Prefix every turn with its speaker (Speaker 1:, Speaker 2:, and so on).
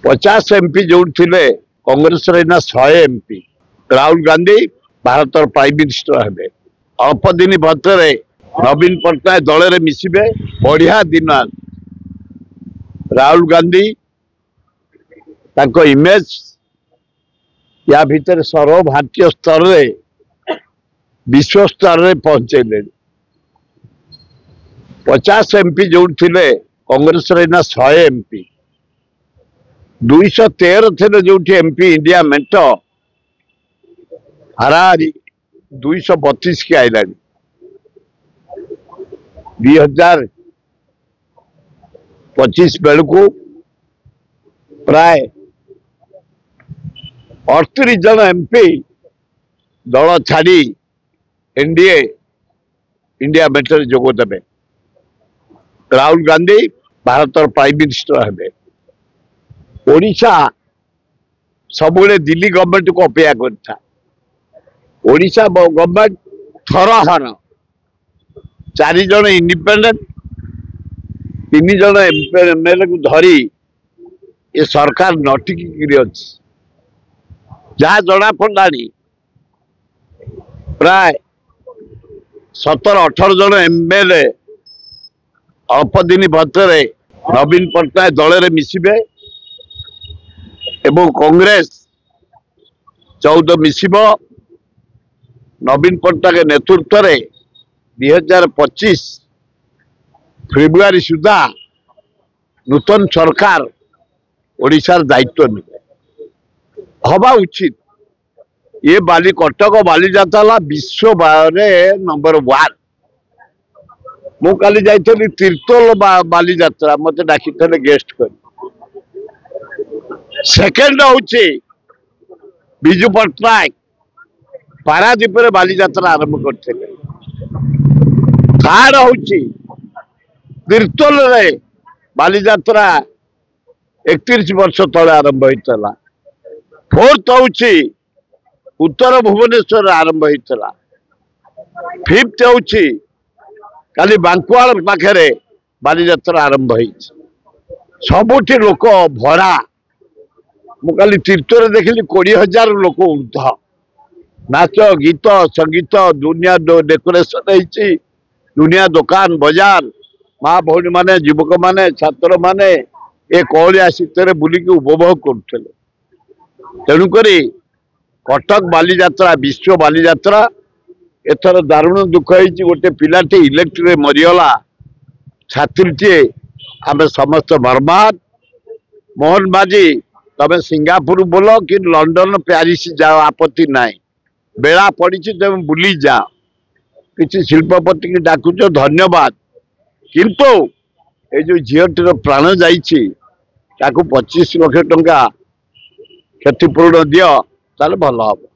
Speaker 1: 50 MP जो थे कांग्रेस ना 100 MP Rahul Gandhi Bharat prime minister हे अल्प दिन भर नवीन पट्टनायक दल में मिसबे बढ़िया दिन राहुल गांधी इमेज या भितर सर्वभारतीय स्तर में विश्व स्तर में पहुंचे 50 एमपी जो थे कांग्रेस ना 100 एमपी 213 थे जो एमपी इंडिया मेट हाराहारी 232 की आईला 2025 बेलू प्राय 38 जन एमपी दल छाड़ी एनडीए इंडिया मेटर जोगदेवे राहुल गांधी भारत प्राइम मिनिस्टर हे ओडिशा सब दिल्ली गवर्नमेंट को अपेक्षा करता ओडिशा गवर्नमेंट थरहर 4 जन इंडिपेंडेंट 3 जन एमएलए को धरी ये सरकार नटिकी अच्छी जहाँ जना पड़ा प्राय 17-18 जन एमएलए अल्प दिन भर नवीन पट्टनायक दल में मिसबे एवं कांग्रेस 14 मिसब नवीन पट्टनायक नेतृत्व में 2025 फेब्रुआरी सुधा नूतन सरकार ओडिशार दायित्व निभे हवा उचित ये बाली कटक बालीजात्रा विश्व नंबर 1 मु काली जाइली तीर्तोल बालीजात्रा मत डाकी गेस्ट कर सेकेंड हूँ विजु पट्टनायक पारादीप बालीजात्रा आरंभ करते थर्ड हूँ तीर्तोल बालीजात्रा 31 वर्ष तले आरंभ होता फोर्थ हूँ उत्तर भुवनेश्वर आरंभ होता फिफ्थ हूँ काली बांकुआल पाखे बालीजात्रा आरंभ हो सबुठी लोक भरा मुझे तीर्थरे देखिली 20,000 लोक ऊर्ध नाच गीत संगीत दुनिया डेकोरेशन दुनिया दुकान बाजार माँ भौणी माने युवक माने छात्र माने ए कलिया शीतर बुलिकी उपभोग करते तेणुक कटक बालीजात्रा विश्व बालीजात्रा एथर दारुण दुख होती गोटे पिलाटी इलेक्ट्री मरीगला छात्री आम समस्त बर्बाद मोहन बाजी तमें सिंगापुर बोल कि लंडन प्यारिस जाओ आपत्ति ना बेला पड़ी तुम बुली जाओ किसी शिल्पपति की डाकुच धन्यवाद किंतु ये जो झीटर प्राण जाइए 25 लाख टंका क्षतिपूरण दियो ताले भल हम।